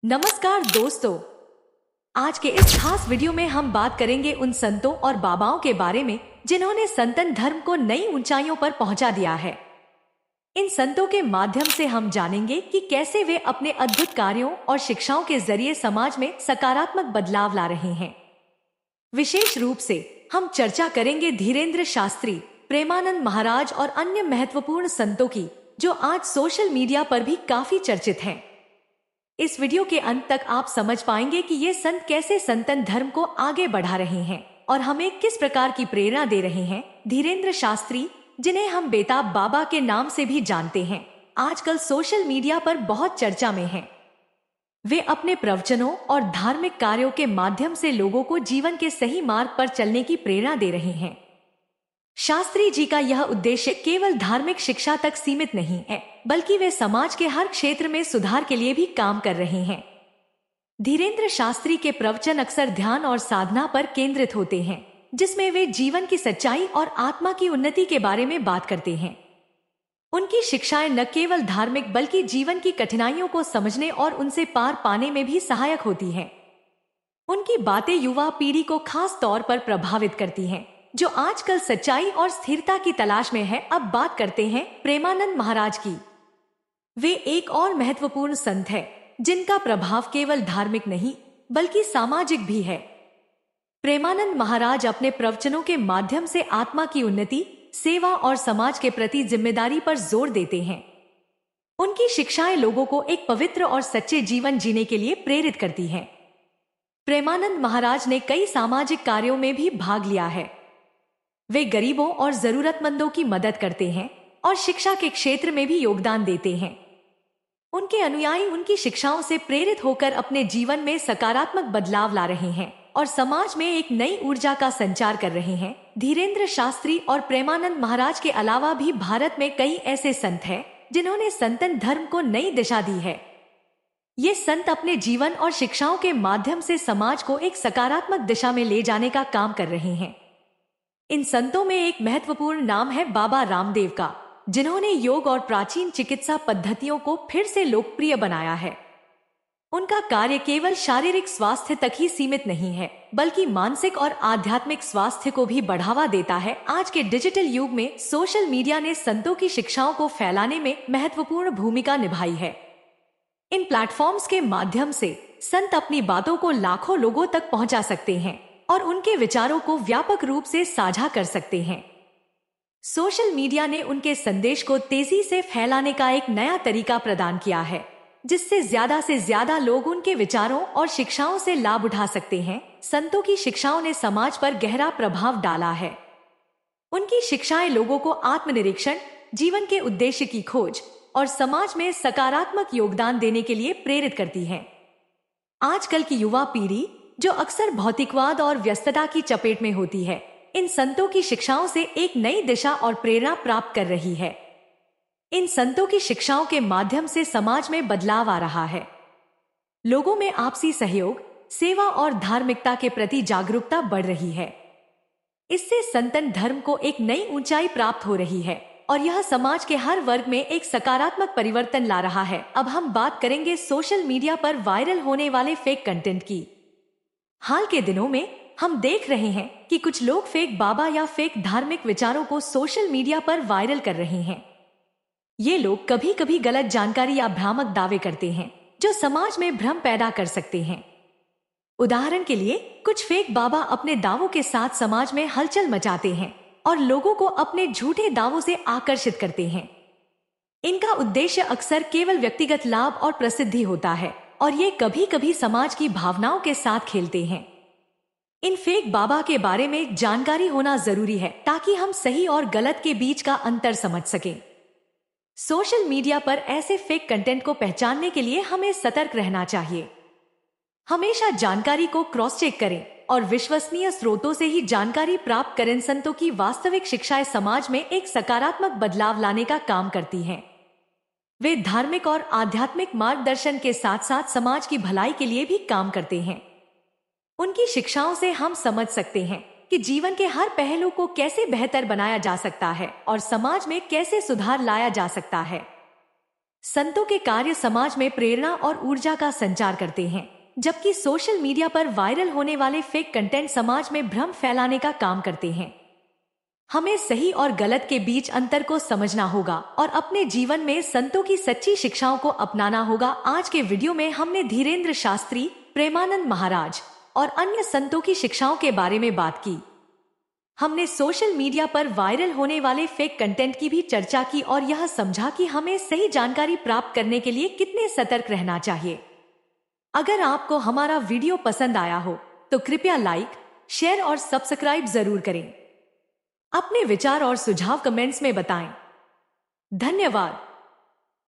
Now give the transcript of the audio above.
नमस्कार दोस्तों। आज के इस खास वीडियो में हम बात करेंगे उन संतों और बाबाओं के बारे में जिन्होंने सनातन धर्म को नई ऊंचाइयों पर पहुंचा दिया है। इन संतों के माध्यम से हम जानेंगे कि कैसे वे अपने अद्भुत कार्यों और शिक्षाओं के जरिए समाज में सकारात्मक बदलाव ला रहे हैं। विशेष रूप से हम चर्चा करेंगे धीरेन्द्र शास्त्री, प्रेमानंद महाराज और अन्य महत्वपूर्ण संतों की, जो आज सोशल मीडिया पर भी काफी चर्चित हैं। इस वीडियो के अंत तक आप समझ पाएंगे कि ये संत कैसे सनातन धर्म को आगे बढ़ा रहे हैं और हमें किस प्रकार की प्रेरणा दे रहे हैं। धीरेन्द्र शास्त्री, जिन्हें हम बेताब बाबा के नाम से भी जानते हैं, आजकल सोशल मीडिया पर बहुत चर्चा में हैं। वे अपने प्रवचनों और धार्मिक कार्यों के माध्यम से लोगों को जीवन के सही मार्ग पर चलने की प्रेरणा दे रहे हैं। शास्त्री जी का यह उद्देश्य केवल धार्मिक शिक्षा तक सीमित नहीं है, बल्कि वे समाज के हर क्षेत्र में सुधार के लिए भी काम कर रहे हैं। धीरेन्द्र शास्त्री के प्रवचन अक्सर ध्यान और साधना पर केंद्रित होते हैं, जिसमें वे जीवन की सच्चाई और आत्मा की उन्नति के बारे में बात करते हैं। उनकी शिक्षाएं न केवल धार्मिक बल्कि जीवन की कठिनाइयों को समझने और उनसे पार पाने में भी सहायक होती हैं। उनकी बातें युवा पीढ़ी को खास तौर पर प्रभावित करती हैं, जो आजकल सच्चाई और स्थिरता की तलाश में है। अब बात करते हैं प्रेमानंद महाराज की। वे एक और महत्वपूर्ण संत है, जिनका प्रभाव केवल धार्मिक नहीं बल्कि सामाजिक भी है। प्रेमानंद महाराज अपने प्रवचनों के माध्यम से आत्मा की उन्नति, सेवा और समाज के प्रति जिम्मेदारी पर जोर देते हैं। उनकी शिक्षाएं लोगों को एक पवित्र और सच्चे जीवन जीने के लिए प्रेरित करती हैं। प्रेमानंद महाराज ने कई सामाजिक कार्यों में भी भाग लिया है। वे गरीबों और जरूरतमंदों की मदद करते हैं और शिक्षा के क्षेत्र में भी योगदान देते हैं। उनके अनुयायी उनकी शिक्षाओं से प्रेरित होकर अपने जीवन में सकारात्मक बदलाव ला रहे हैं और समाज में एक नई ऊर्जा का संचार कर रहे हैं। धीरेन्द्र शास्त्री और प्रेमानंद महाराज के अलावा भी भारत में कई ऐसे संत हैं जिन्होंने सनातन धर्म को नई दिशा दी है। ये संत अपने जीवन और शिक्षाओं के माध्यम से समाज को एक सकारात्मक दिशा में ले जाने का काम कर रहे हैं। इन संतों में एक महत्वपूर्ण नाम है बाबा रामदेव का, जिन्होंने योग और प्राचीन चिकित्सा पद्धतियों को फिर से लोकप्रिय बनाया है। उनका कार्य केवल शारीरिक स्वास्थ्य तक ही सीमित नहीं है, बल्कि मानसिक और आध्यात्मिक स्वास्थ्य को भी बढ़ावा देता है। आज के डिजिटल युग में सोशल मीडिया ने संतों की शिक्षाओं को फैलाने में महत्वपूर्ण भूमिका निभाई है। इन प्लेटफॉर्म्स के माध्यम से संत अपनी बातों को लाखों लोगों तक पहुंचा सकते हैं और उनके विचारों को व्यापक रूप से साझा कर सकते हैं। सोशल मीडिया ने उनके संदेश को तेजी से फैलाने का एक नया तरीका प्रदान किया है, जिससे से ज्यादा लोग उनके विचारों और शिक्षाओं से लाभ उठा सकते हैं। संतों की शिक्षाओं ने समाज पर गहरा प्रभाव डाला है। उनकी शिक्षाएं लोगों को आत्मनिरीक्षण, जीवन के उद्देश्य की खोज और समाज में सकारात्मक योगदान देने के लिए प्रेरित करती हैं। आजकल की युवा पीढ़ी, जो अक्सर भौतिकवाद और व्यस्तता की चपेट में होती है, इन संतों की शिक्षाओं से एक नई दिशा और प्रेरणा प्राप्त कर रही है। इन संतों की शिक्षाओं के माध्यम से समाज में बदलाव आ रहा है। लोगों में आपसी सहयोग, सेवा और धार्मिकता के प्रति जागरूकता बढ़ रही है। इससे सनातन धर्म को एक नई ऊंचाई प्राप्त हो रही है और यह समाज के हर वर्ग में एक सकारात्मक परिवर्तन ला रहा है। अब हम बात करेंगे सोशल मीडिया पर वायरल होने वाले फेक कंटेंट की। हाल के दिनों में हम देख रहे हैं कि कुछ लोग फेक बाबा या फेक धार्मिक विचारों को सोशल मीडिया पर वायरल कर रहे हैं। ये लोग कभी कभी गलत जानकारी या भ्रामक दावे करते हैं, जो समाज में भ्रम पैदा कर सकते हैं। उदाहरण के लिए, कुछ फेक बाबा अपने दावों के साथ समाज में हलचल मचाते हैं और लोगों को अपने झूठे दावों से आकर्षित करते हैं। इनका उद्देश्य अक्सर केवल व्यक्तिगत लाभ और प्रसिद्धि होता है और ये कभी कभी समाज की भावनाओं के साथ खेलते हैं। इन फेक बाबा के बारे में जानकारी होना जरूरी है, ताकि हम सही और गलत के बीच का अंतर समझ सकें। सोशल मीडिया पर ऐसे फेक कंटेंट को पहचानने के लिए हमें सतर्क रहना चाहिए। हमेशा जानकारी को क्रॉस चेक करें और विश्वसनीय स्रोतों से ही जानकारी प्राप्त करें। संतों की वास्तविक शिक्षाएं समाज में एक सकारात्मक बदलाव लाने का काम करती हैं। वे धार्मिक और आध्यात्मिक मार्गदर्शन के साथ साथ समाज की भलाई के लिए भी काम करते हैं। उनकी शिक्षाओं से हम समझ सकते हैं कि जीवन के हर पहलू को कैसे बेहतर बनाया जा सकता है और समाज में कैसे सुधार लाया जा सकता है। संतों के कार्य समाज में प्रेरणा और ऊर्जा का संचार करते हैं, जबकि सोशल मीडिया पर वायरल होने वाले फेक कंटेंट समाज में भ्रम फैलाने का काम करते हैं। हमें सही और गलत के बीच अंतर को समझना होगा और अपने जीवन में संतों की सच्ची शिक्षाओं को अपनाना होगा। आज के वीडियो में हमने धीरेन्द्र शास्त्री, प्रेमानंद महाराज और अन्य संतों की शिक्षाओं के बारे में बात की। हमने सोशल मीडिया पर वायरल होने वाले फेक कंटेंट की भी चर्चा की और यह समझा कि हमें सही जानकारी प्राप्त करने के लिए कितने सतर्क रहना चाहिए। अगर आपको हमारा वीडियो पसंद आया हो तो कृपया लाइक, शेयर और सब्सक्राइब जरूर करें। अपने विचार और सुझाव कमेंट्स में बताएं। धन्यवाद।